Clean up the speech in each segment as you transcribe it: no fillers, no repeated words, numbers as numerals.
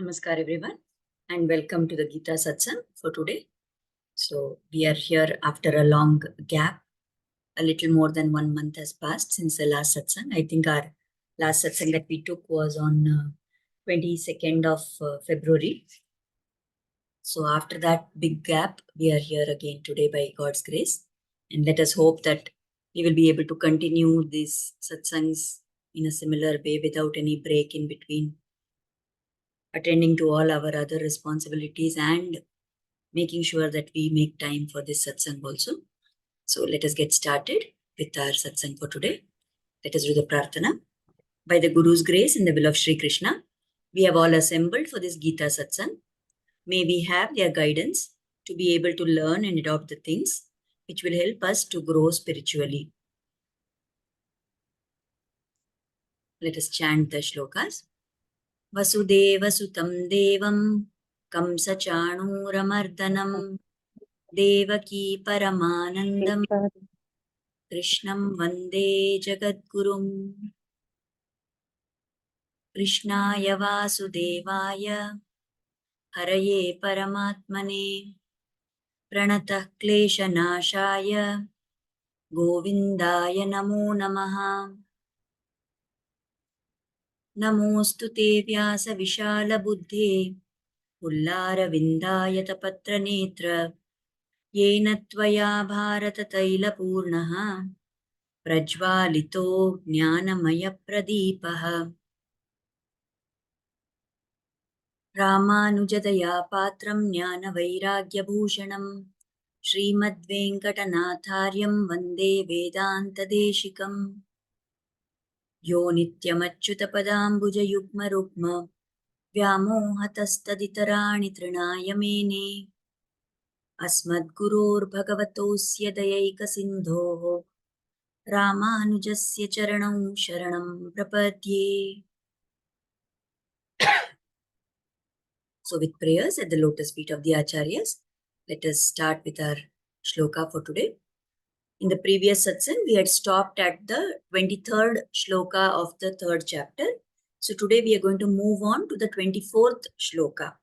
Namaskar everyone and welcome to the Geeta Satsang for today. So we are here after a long gap. A little more than 1 month has passed since the last satsang. I think our last satsang that we took was on 22nd of February. So after that big gap, we are here again today by God's grace. And let us hope that we will be able to continue these satsangs in a similar way without any break in between, attending to all our other responsibilities and making sure that we make time for this satsang also. So let us get started with our satsang for today. Let us do the prarthana. By the Guru's grace and the will of Sri Krishna, we have all assembled for this Geeta satsang. May we have their guidance to be able to learn and adopt the things which will help us to grow spiritually. Let us chant the shlokas. Vasudeva Sutam Devam Kamsa Chanuramardanam Devaki Paramanandam Krishnam Vande Jagadgurum Krishnaya Vasudevaya Haraye Paramatmane Pranatah Kleshanashaya Govindaya Namo Namaha Namostu Te Vyasa Vishala Buddhe Ullara Vindayatapatra Netra Yena Tvaya Bharata Taila Purnaha Prajvalito Jnanamaya Pradipaha Ramanujadaya Patram Jnana Vairagyabhushanam Srimadvenkatanathaaryam Vande Vedanta Deshikam Yo Nityamachyutapadambuja Yugma Rukma Vyamohatastaditarani Trinaya Mene Asmadgurur Bhagavatosya Dayaika Sindhoho Ramanujasya Charanam Sharanam Prapadye. So with prayers at the lotus feet of the Acharyas, let us start with our shloka for today. In the previous satsang, we had stopped at the 23rd shloka of the 3rd chapter. So today we are going to move on to the 24th shloka.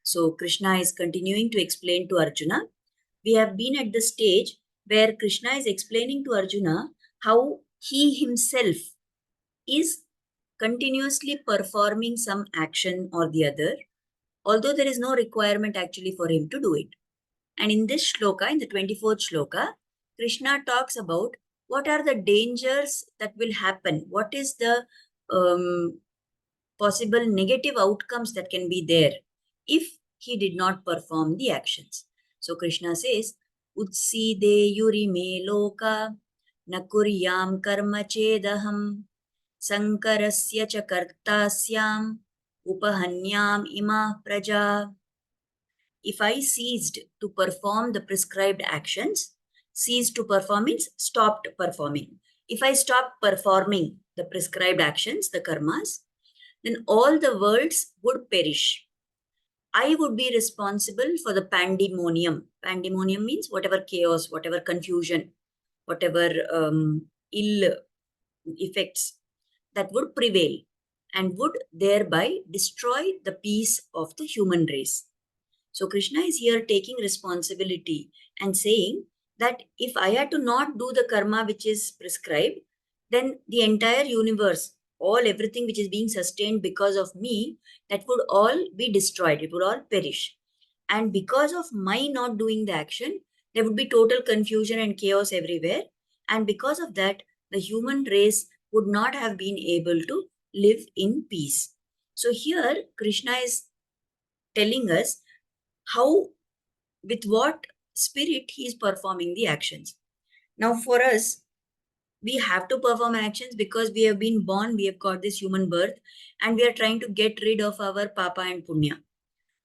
So Krishna is continuing to explain to Arjuna. We have been at the stage where Krishna is explaining to Arjuna how he himself is continuously performing some action or the other, although there is no requirement actually for him to do it. And in this shloka, in the 24th shloka, Krishna talks about what are the dangers that will happen, what is the possible negative outcomes that can be there if he did not perform the actions. So Krishna says, Utside yurime loka nakuryam karma chedaham sankarasya cha kartasyam upahanyam ima praja. If I ceased to perform the prescribed actions, ceased to perform means stopped performing. If I stopped performing the prescribed actions, the karmas, then all the worlds would perish. I would be responsible for the pandemonium. Pandemonium means whatever chaos, whatever confusion, whatever ill effects that would prevail and would thereby destroy the peace of the human race. So Krishna is here taking responsibility and saying that if I had to not do the karma which is prescribed, then the entire universe, everything which is being sustained because of me, that would all be destroyed. It would all perish. And because of my not doing the action, there would be total confusion and chaos everywhere. And because of that, the human race would not have been able to live in peace. So here, Krishna is telling us how, with what spirit he is performing the actions. Now for us, we have to perform actions because we have been born, we have got this human birth, and we are trying to get rid of our papa and punya.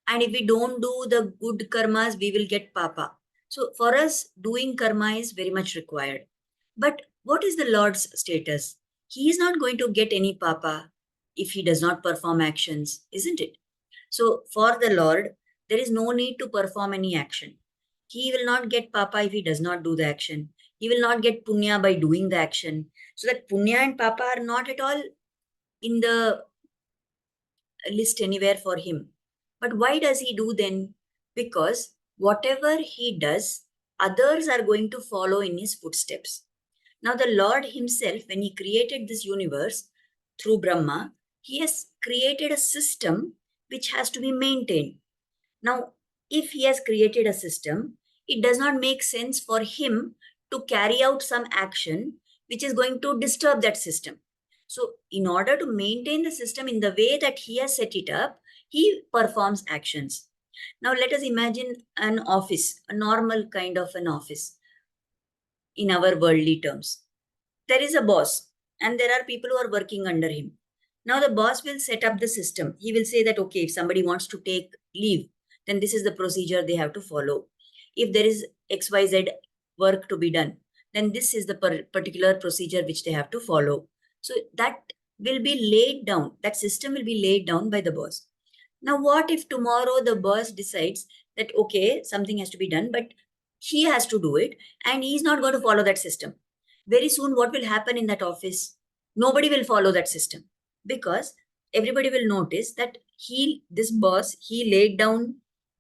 And if we don't do the good karmas, we will get papa. So for us, doing karma is very much required. But what is the Lord's status? He is not going to get any papa if he does not perform actions, isn't it? So for the Lord, there is no need to perform any action. He will not get papa if he does not do the action. He will not get punya by doing the action. So that punya and papa are not at all in the list anywhere for him. But why does he do then? Because whatever he does, others are going to follow in his footsteps. Now, the Lord Himself, when He created this universe through Brahma, He has created a system which has to be maintained. Now, if He has created a system, it does not make sense for Him to carry out some action which is going to disturb that system. So, in order to maintain the system in the way that He has set it up, He performs actions. Now, let us imagine an office, a normal kind of an office in our worldly terms. There is a boss and there are people who are working under him. Now the boss will set up the system. He will say that, okay, if somebody wants to take leave, then this is the procedure they have to follow. If there is XYZ work to be done, then this is the particular procedure which they have to follow. So that will be laid down. That system will be laid down by the boss. Now, what if tomorrow the boss decides that, okay, something has to be done, but he has to do it and he's not going to follow that system? Very soon, what will happen in that office? Nobody will follow that system because everybody will notice that this boss, he laid down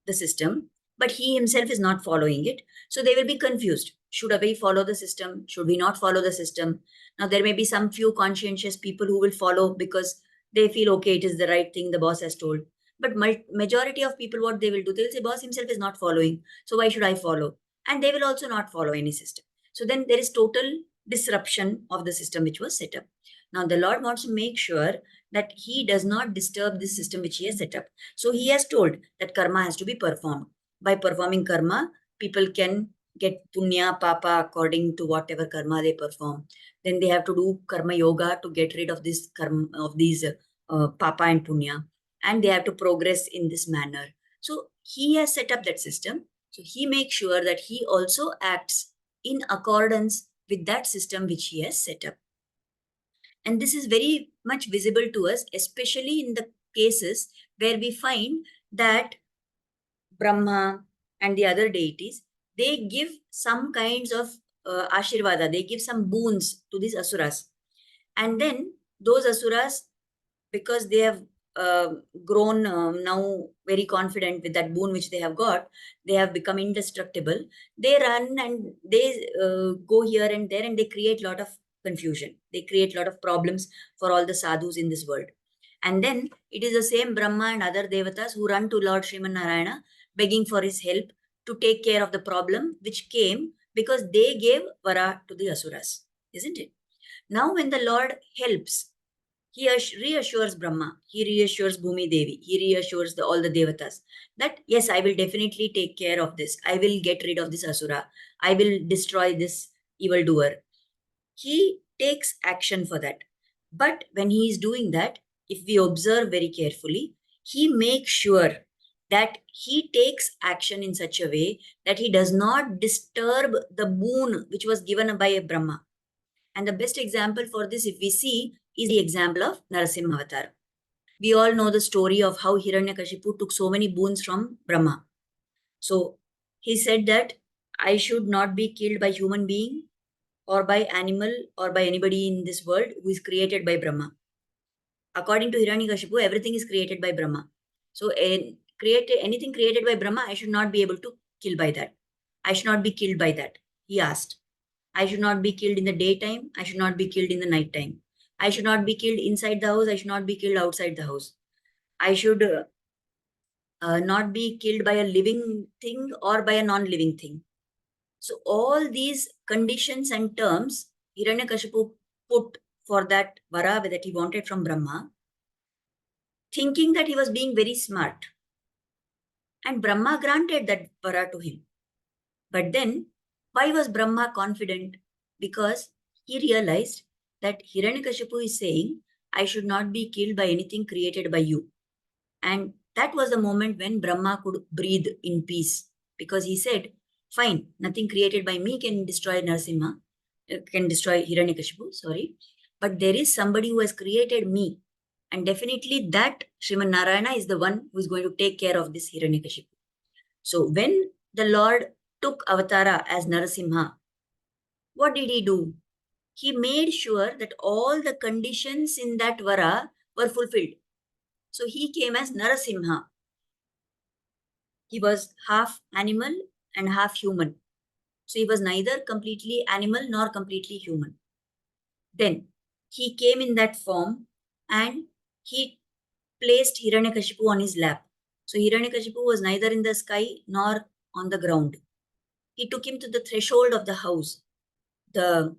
the system, but he himself is not following it. So they will be confused. Should we follow the system? Should we not follow the system? Now, there may be some few conscientious people who will follow because they feel, okay, it is the right thing the boss has told. But majority of people, what they will do, they'll say, boss himself is not following. So why should I follow? And they will also not follow any system. So then there is total disruption of the system which was set up. Now the Lord wants to make sure that He does not disturb this system which He has set up. So He has told that karma has to be performed. By performing karma, people can get punya, papa according to whatever karma they perform. Then they have to do karma yoga to get rid of this karma, of these papa and punya, and they have to progress in this manner. So He has set up that system. So He makes sure that He also acts in accordance with that system which He has set up. And this is very much visible to us, especially in the cases where we find that Brahma and the other deities, they give some kinds of ashirvada, they give some boons to these asuras. And then those asuras, because they have grown now very confident with that boon which they have got, they have become indestructible. They run and they go here and there and they create a lot of confusion. They create a lot of problems for all the sadhus in this world. And then it is the same Brahma and other devatas who run to Lord Sriman Narayana begging for his help to take care of the problem which came because they gave vara to the asuras, isn't it? Now when the Lord helps, he reassures Brahma, he reassures Bhumi Devi, he reassures all the devatas that yes, I will definitely take care of this. I will get rid of this asura. I will destroy this evildoer. He takes action for that. But when he is doing that, if we observe very carefully, he makes sure that he takes action in such a way that he does not disturb the boon which was given by a Brahma. And the best example for this, if we see, is the example of Narasimha Avatar. We all know the story of how Hiranyakashipu took so many boons from Brahma. So he said that I should not be killed by human being or by animal or by anybody in this world who is created by Brahma. According to Hiranyakashipu, everything is created by Brahma. So anything created by Brahma, I should not be able to kill by that. I should not be killed by that. He asked. I should not be killed in the daytime. I should not be killed in the nighttime. I should not be killed inside the house. I should not be killed outside the house. I should not be killed by a living thing or by a non-living thing. So all these conditions and terms Hiranyakashipu put for that vara that he wanted from Brahma, thinking that he was being very smart. And Brahma granted that vara to him. But then, why was Brahma confident? Because he realized that Hiranyakashipu is saying, I should not be killed by anything created by you. And that was the moment when Brahma could breathe in peace. Because he said, fine, nothing created by me can destroy Narasimha, can destroy Hiranyakashipu, sorry. But there is somebody who has created me. And definitely that Sriman Narayana is the one who is going to take care of this Hiranyakashipu. So when the Lord took Avatara as Narasimha, what did he do? He made sure that all the conditions in that vara were fulfilled. So he came as Narasimha. He was half animal and half human. So he was neither completely animal nor completely human. Then he came in that form and he placed Hiranyakashipu on his lap. So Hiranyakashipu was neither in the sky nor on the ground. He took him to the threshold of the house, the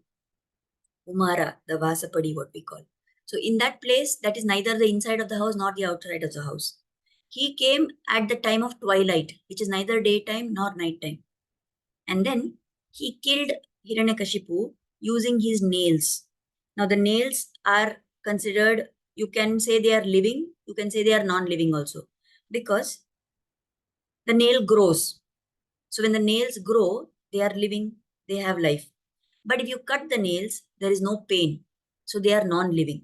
Umara, the Vasapadi, what we call. So in that place, that is neither the inside of the house nor the outside of the house. He came at the time of twilight, which is neither daytime nor nighttime. And then he killed Hiranyakashipu using his nails. Now the nails are considered, you can say they are living, you can say they are non-living also. Because the nail grows. So when the nails grow, they are living, they have life. But if you cut the nails, there is no pain. So they are non-living.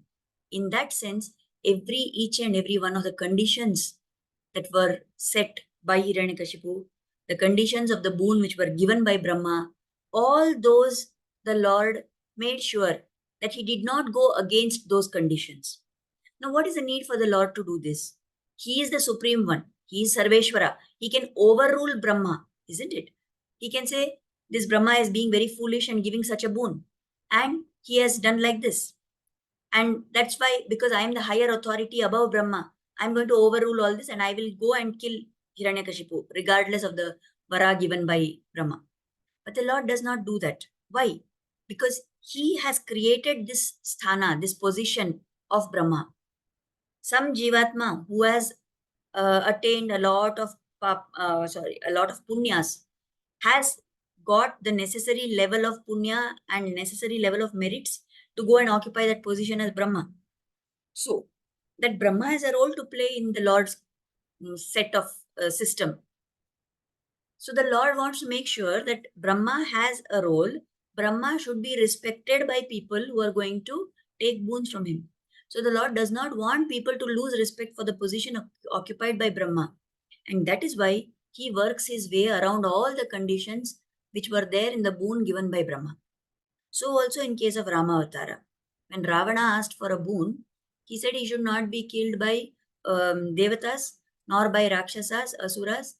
In that sense, each and every one of the conditions that were set by Hiranyakashipu, the conditions of the boon which were given by Brahma, all those the Lord made sure that he did not go against those conditions. Now, what is the need for the Lord to do this? He is the Supreme One. He is Sarveshwara. He can overrule Brahma, isn't it? He can say, this Brahma is being very foolish and giving such a boon. And he has done like this. And that's why, because I am the higher authority above Brahma, I'm going to overrule all this and I will go and kill Hiranyakashipu, regardless of the vara given by Brahma. But the Lord does not do that. Why? Because he has created this sthana, this position of Brahma. Some Jivatma who has attained a lot of a lot of punyas has got the necessary level of punya and necessary level of merits to go and occupy that position as Brahma. So that Brahma has a role to play in the Lord's set of system. So the Lord wants to make sure that Brahma has a role. Brahma should be respected by people who are going to take boons from him. So the Lord does not want people to lose respect for the position occupied by Brahma. And that is why he works his way around all the conditions which were there in the boon given by Brahma. So also in case of Ramavatara, when Ravana asked for a boon, he said he should not be killed by Devatas, nor by Rakshasas, Asuras,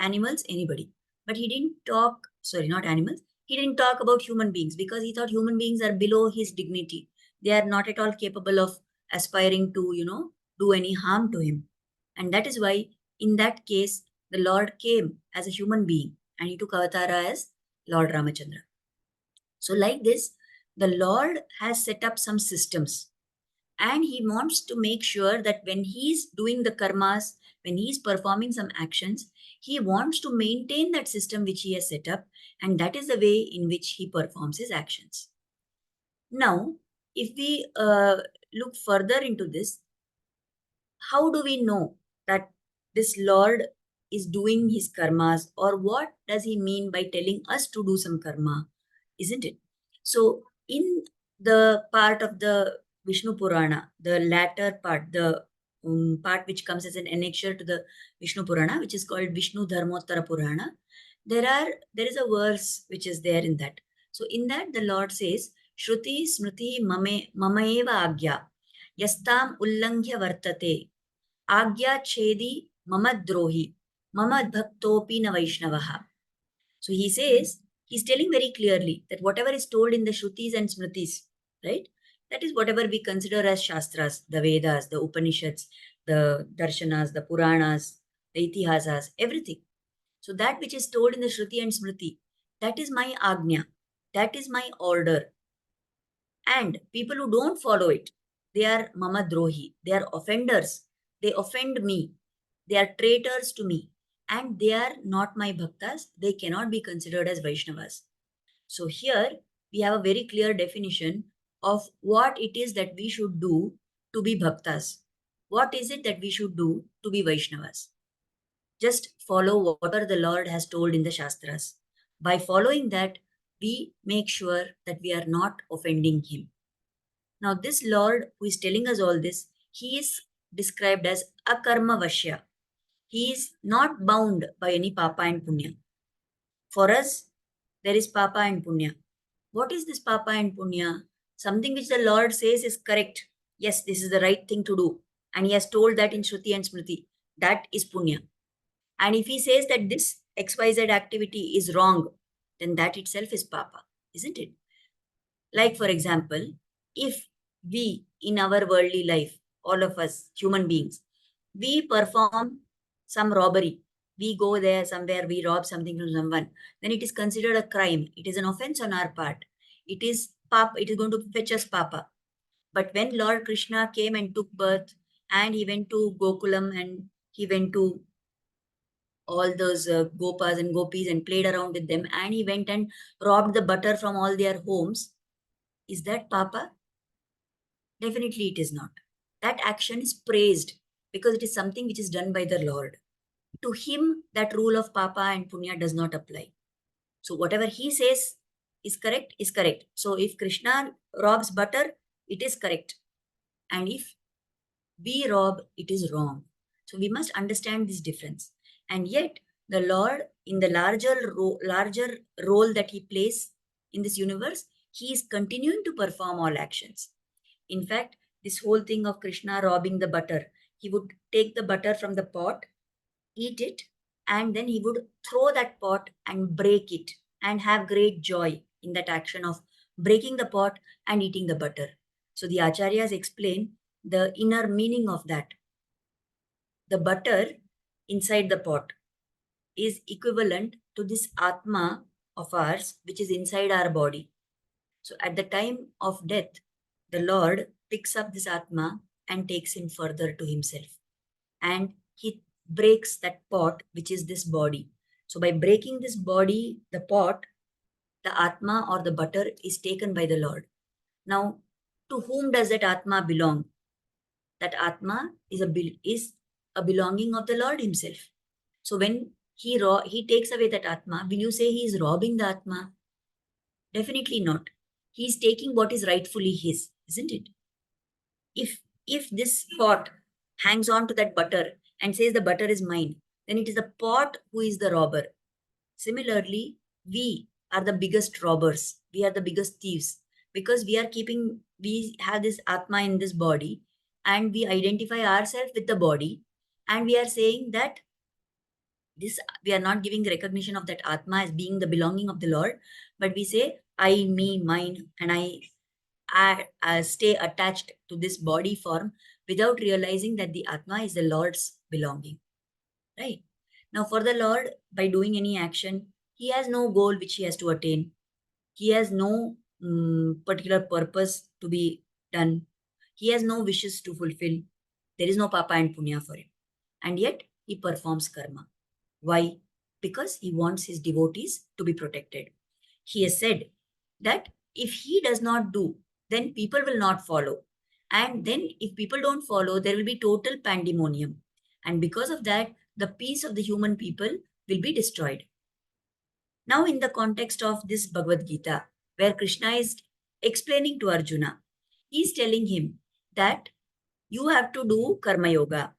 animals, anybody. But he didn't talk, sorry, not animals, he didn't talk about human beings because he thought human beings are below his dignity. They are not at all capable of aspiring to, do any harm to him. And that is why, in that case, the Lord came as a human being and he took avatara as Lord Ramachandra. So, like this, the Lord has set up some systems and he wants to make sure that when he's doing the karmas, when he's performing some actions, he wants to maintain that system which he has set up, and that is the way in which he performs his actions. Now, if we look further into this, how do we know that this Lord is doing his karmas, or what does he mean by telling us to do some karma? Isn't it? So, in the part of the Vishnu Purana, the latter part, the part which comes as an annexure to the Vishnu Purana, which is called Vishnu Dharmottara Purana, there is a verse which is there in that. So, in that, the Lord says, Shruti Smriti Mamaeva Agya Yastam Ullanghya Vartate Agya Chedi Mama Drohi Mama Bhaktopi Na Vaishnavaha. So he says, he's telling very clearly that whatever is told in the Shrutis and Smritis, right? That is whatever we consider as Shastras, the Vedas, the Upanishads, the Darshanas, the Puranas, the Itihasas, everything. So that which is told in the Shruti and Smriti, that is my Agnya, that is my order. And people who don't follow it, they are Mama Drohi, they are offenders, they offend me, they are traitors to me, and they are not my bhaktas, they cannot be considered as Vaishnavas. So here we have a very clear definition of what it is that we should do to be bhaktas. What is it that we should do to be Vaishnavas? Just follow whatever the Lord has told in the Shastras. By following that, we make sure that we are not offending him. Now, this Lord who is telling us all this, he is described as akarma vashya. He is not bound by any papa and punya. For us, there is papa and punya. What is this papa and punya? Something which the Lord says is correct. Yes, this is the right thing to do. and he has told that in Shruti and Smriti, that is punya. And if he says that this XYZ activity is wrong, then that itself is papa, isn't it? Like, for example, if we in our worldly life, all of us human beings, we perform some robbery, we go there somewhere, we rob something from someone, then it is considered a crime. It is an offense on our part. It is it is going to fetch us papa. But when Lord Krishna came and took birth, and he went to Gokulam, and he went to all those gopas and gopis and played around with them, and he went and robbed the butter from all their homes, is that papa? Definitely it is not. That action is praised because it is something which is done by the Lord. To him, that rule of papa and punya does not apply. So whatever he says is correct, is correct. So if Krishna robs butter, it is correct. And if we rob, it is wrong. So we must understand this difference. And yet, the Lord, in the larger role that he plays in this universe, he is continuing to perform all actions. In fact, this whole thing of Krishna robbing the butter, he would take the butter from the pot, eat it, and then he would throw that pot and break it and have great joy in that action of breaking the pot and eating the butter. So the acharyas explain the inner meaning of that. The butter inside the pot is equivalent to this Atma of ours, which is inside our body. So at the time of death, the Lord picks up this Atma and takes him further to himself. And he breaks that pot, which is this body. So by breaking this body, the pot, the Atma or the butter is taken by the Lord. Now, to whom does that Atma belong? That Atma is a belonging of the Lord himself. So when he takes away that Atma, will you say he is robbing the Atma? Definitely not. He is taking what is rightfully his, isn't it? If this pot hangs on to that butter and says the butter is mine, then it is the pot who is the robber. Similarly, we are the biggest robbers. We are the biggest thieves because we have this Atma in this body, and we identify ourselves with the body, and we are saying that this, we are not giving recognition of that Atma as being the belonging of the Lord, but we say I, me, mine, and I stay attached to this body form without realizing that the Atma is the Lord's belonging. Right? Now, for the Lord, by doing any action, he has no goal which he has to attain. He has no particular purpose to be done. He has no wishes to fulfill. There is no papa and punya for him. And yet, he performs karma. Why? Because he wants his devotees to be protected. He has said that if he does not do, then people will not follow. And then if people don't follow, there will be total pandemonium. And because of that, the peace of the human people will be destroyed. Now, in the context of this Bhagavad Gita, where Krishna is explaining to Arjuna, he is telling him that you have to do karma yoga.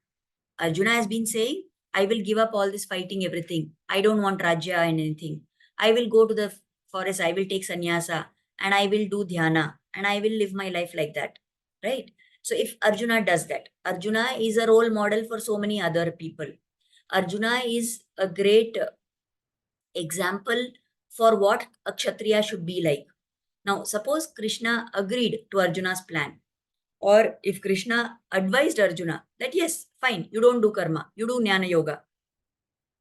Arjuna has been saying, I will give up all this fighting, everything. I don't want Rajya and anything. I will go to the forest, I will take sannyasa, and I will do dhyana, and I will live my life like that. Right? So if Arjuna does that, Arjuna is a role model for so many other people. Arjuna is a great example for what a Kshatriya should be like. Now, suppose Krishna agreed to Arjuna's plan, or if Krishna advised Arjuna that yes, fine, you don't do karma, you do jnana yoga,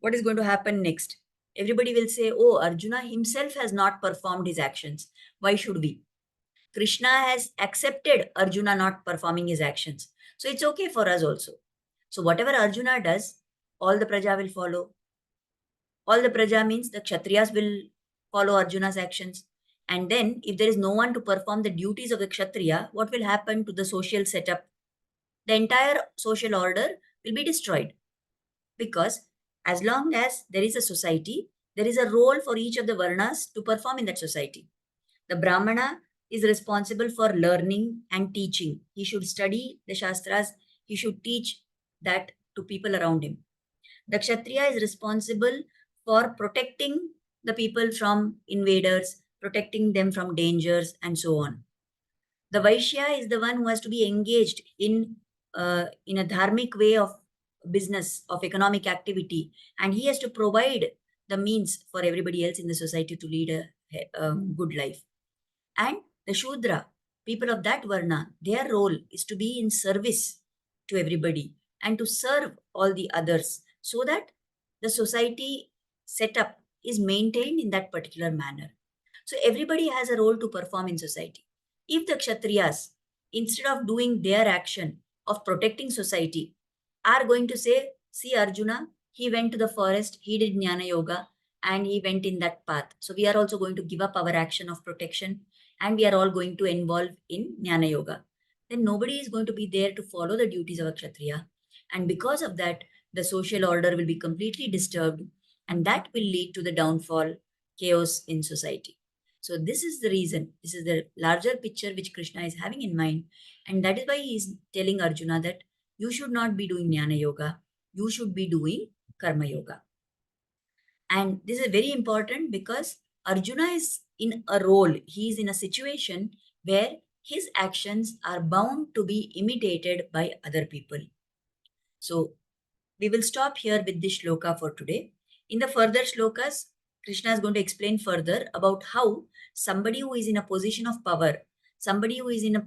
what is going to happen next? Everybody will say, oh, Arjuna himself has not performed his actions. Why should we? Krishna has accepted Arjuna not performing his actions. So it's okay for us also. So whatever Arjuna does, all the praja will follow. All the praja means the Kshatriyas will follow Arjuna's actions. And then if there is no one to perform the duties of the Kshatriya, what will happen to the social setup? The entire social order will be destroyed. Because as long as there is a society, there is a role for each of the Varnas to perform in that society. The Brahmana is responsible for learning and teaching. He should study the Shastras. He should teach that to people around him. The Kshatriya is responsible for protecting the people from invaders, protecting them from dangers, and so on. The Vaishya is the one who has to be engaged in in a dharmic way of business, of economic activity, and he has to provide the means for everybody else in the society to lead a good life. And the Shudra, people of that Varna, their role is to be in service to everybody and to serve all the others so that the society setup is maintained in that particular manner. So everybody has a role to perform in society. If the Kshatriyas, instead of doing their action of protecting society, are going to say, see Arjuna, he went to the forest, he did Jnana Yoga, and he went in that path. So we are also going to give up our action of protection and we are all going to involve in Jnana Yoga. Then nobody is going to be there to follow the duties of a Kshatriya. And because of that, the social order will be completely disturbed and that will lead to the downfall, chaos in society. So this is the reason, this is the larger picture which Krishna is having in mind. And that is why he is telling Arjuna that you should not be doing Jnana Yoga, you should be doing Karma Yoga. And this is very important because Arjuna is in a role, he is in a situation where his actions are bound to be imitated by other people. So we will stop here with this shloka for today. In the further shlokas, Krishna is going to explain further about how somebody who is in a position of power, somebody who is in a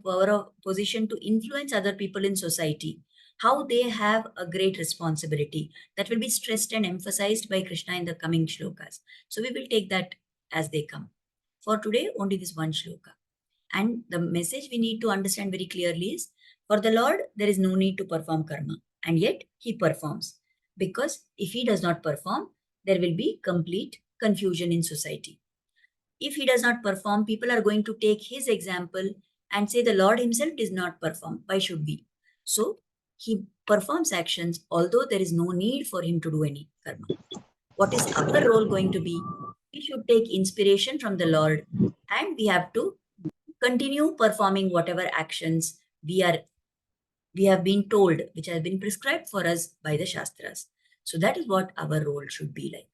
position to influence other people in society, how they have a great responsibility. That will be stressed and emphasized by Krishna in the coming shlokas. So we will take that as they come. For today, only this one shloka. And the message we need to understand very clearly is, for the Lord, there is no need to perform karma. And yet, he performs. Because if he does not perform, there will be complete confusion in society. If he does not perform, people are going to take his example and say the Lord himself does not perform. Why should we? So, he performs actions, although there is no need for him to do any karma. What is our role going to be? We should take inspiration from the Lord and we have to continue performing whatever actions we have been told, which has been prescribed for us by the Shastras. So that is what our role should be like.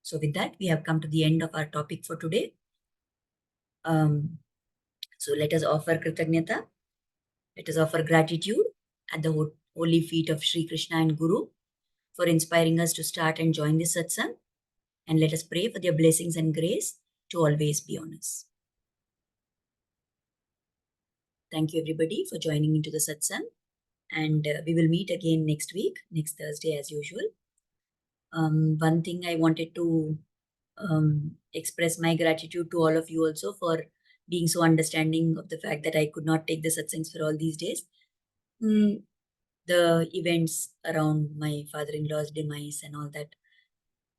So with that, we have come to the end of our topic for today. So let us offer Kritagnyata. Let us offer gratitude at the holy feet of Sri Krishna and Guru for inspiring us to start and join this satsang. And let us pray for their blessings and grace to always be on us. Thank you everybody for joining into the satsang. And we will meet again next week, next Thursday as usual. One thing I wanted to express my gratitude to all of you also for being so understanding of the fact that I could not take the satsangs for all these days. The events around my father-in-law's demise and all that,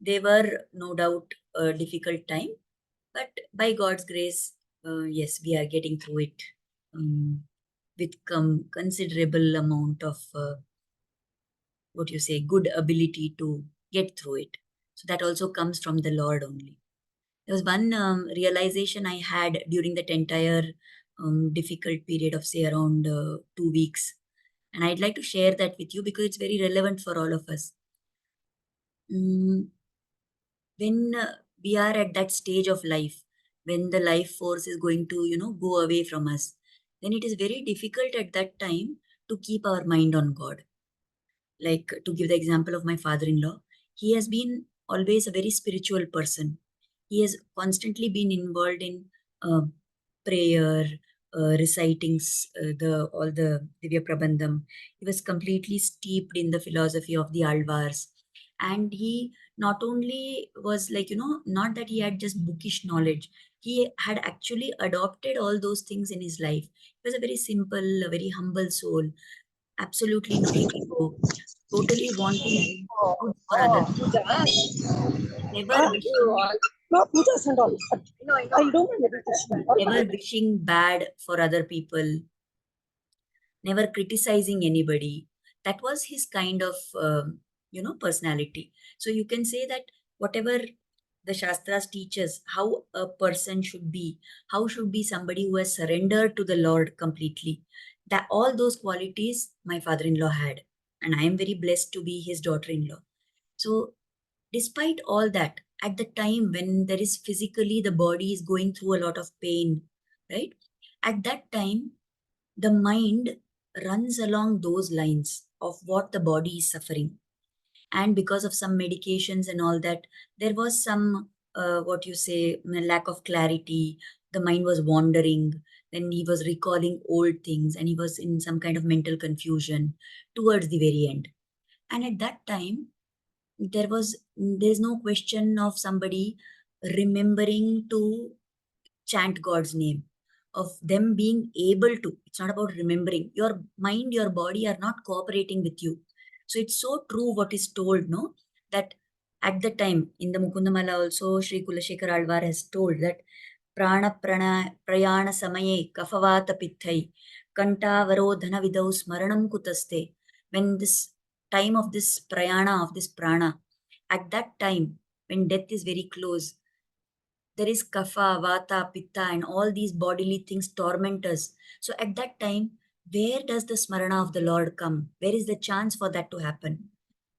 they were no doubt a difficult time, but by God's grace, yes, we are getting through it with considerable amount of good ability to get through it. So that also comes from the Lord only. There was one realization I had during that entire difficult period of, say, around 2 weeks. And I'd like to share that with you because it's very relevant for all of us. When we are at that stage of life, when the life force is going to, go away from us, then it is very difficult at that time to keep our mind on God. Like, to give the example of my father-in-law, he has been always a very spiritual person. He has constantly been involved in prayer, reciting all the Divya Prabandham. He was completely steeped in the philosophy of the Alvars. And he not only was not that he had just bookish knowledge, he had actually adopted all those things in his life. He was a very simple, a very humble soul, absolutely no ego, totally wanting good for other people, never wishing, No, pujas and all. But I don't know meditation. never wishing bad for other people, never criticizing anybody. That was his kind of, personality. So you can say that whatever the Shastras teach us, how a person should be, how should be somebody who has surrendered to the Lord completely, that all those qualities my father-in-law had. And I am very blessed to be his daughter-in-law. So despite all that, at the time when there is physically the body is going through a lot of pain, right? At that time, the mind runs along those lines of what the body is suffering. And because of some medications and all that, there was some, what you say, lack of clarity. The mind was wandering. Then he was recalling old things and he was in some kind of mental confusion towards the very end. And at that time, there's no question of somebody remembering to chant God's name, of them being able to. It's not about remembering. Your mind, your body are not cooperating with you. So it's so true what is told, no? That at the time in the Mukundamala also, Sri Kulashekar Alvar has told that prayana samaye kafavata pithai kantavarodhana vidau smaranam kutaste. When this time of this prayana, of this prana, at that time, when death is very close, there is kapha, vata, pitta, and all these bodily things torment us. So at that time, where does the smarana of the Lord come? Where is the chance for that to happen?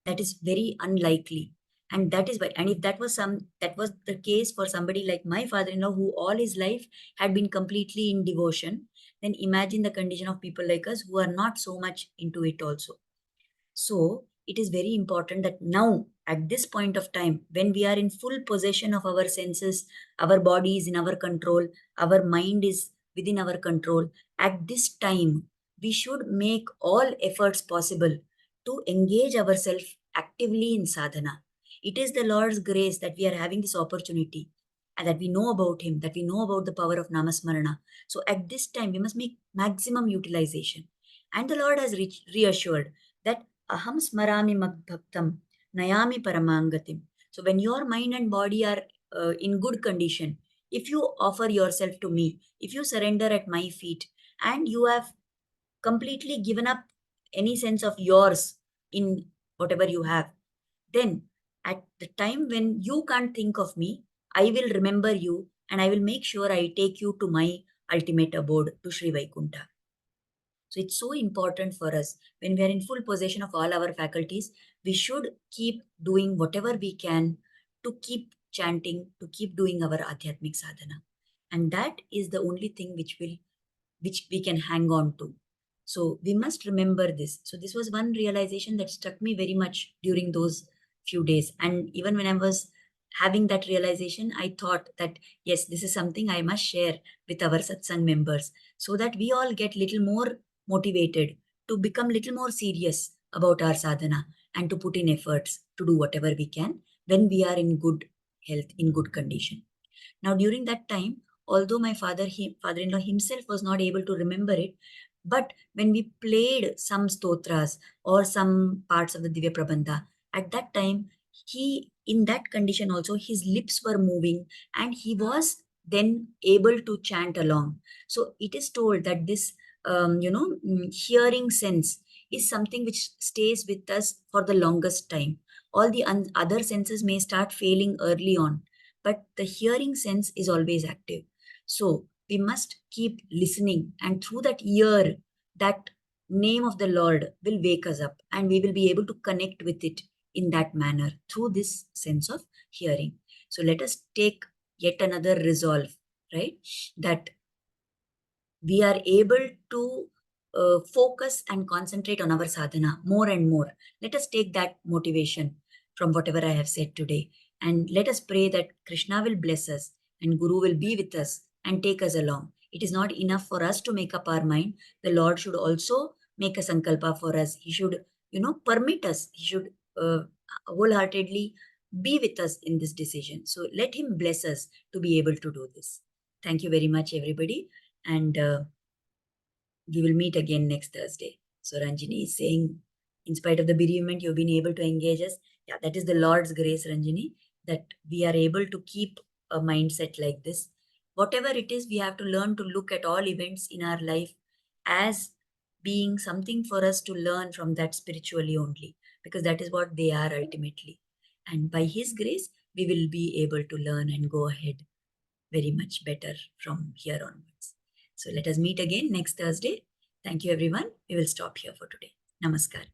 That is very unlikely. And that is why, and if that was the case for somebody like my father-in-law, who all his life had been completely in devotion, then imagine the condition of people like us who are not so much into it also. So it is very important that now, at this point of time, when we are in full possession of our senses, our body is in our control, our mind is within our control, at this time, we should make all efforts possible to engage ourselves actively in sadhana. It is the Lord's grace that we are having this opportunity and that we know about Him, that we know about the power of Namasmarana. So at this time, we must make maximum utilization. And the Lord has reassured that aham smarami bhaktam nayami paramangatim. So when your mind and body are in good condition, if you offer yourself to me, if you surrender at my feet, and you have completely given up any sense of yours in whatever you have, then at the time when you can't think of me, I will remember you and I will make sure I take you to my ultimate abode, to Sri Vaikunta. So it's so important for us, when we are in full possession of all our faculties, we should keep doing whatever we can to keep chanting, to keep doing our Adhyatmic sadhana. And that is the only thing which we can hang on to. So we must remember this. So this was one realization that struck me very much during those few days. And even when I was having that realization, I thought that, yes, this is something I must share with our satsang members, so that we all get little more motivated to become little more serious about our sadhana and to put in efforts to do whatever we can when we are in good health, in good condition. Now, during that time, although my father-in-law himself was not able to remember it, but when we played some stotras or some parts of the Divya Prabandha, at that time, in that condition also, his lips were moving and he was then able to chant along. So it is told that this, hearing sense is something which stays with us for the longest time. All the other senses may start failing early on, but the hearing sense is always active. So we must keep listening, and through that ear, that name of the Lord will wake us up, and we will be able to connect with it in that manner through this sense of hearing. So let us take yet another resolve, right? That we are able to focus and concentrate on our sadhana more and more. Let us take that motivation from whatever I have said today. And let us pray that Krishna will bless us and Guru will be with us and take us along. It is not enough for us to make up our mind. The Lord should also make a sankalpa for us. He should, permit us. He should wholeheartedly be with us in this decision. So let Him bless us to be able to do this. Thank you very much, everybody. And we will meet again next Thursday. So Ranjini is saying, in spite of the bereavement, you've been able to engage us. Yeah, that is the Lord's grace, Ranjini, that we are able to keep a mindset like this. Whatever it is, we have to learn to look at all events in our life as being something for us to learn from that spiritually only, because that is what they are ultimately. And by His grace, we will be able to learn and go ahead very much better from here onwards. So let us meet again next Thursday. Thank you, everyone. We will stop here for today. Namaskar.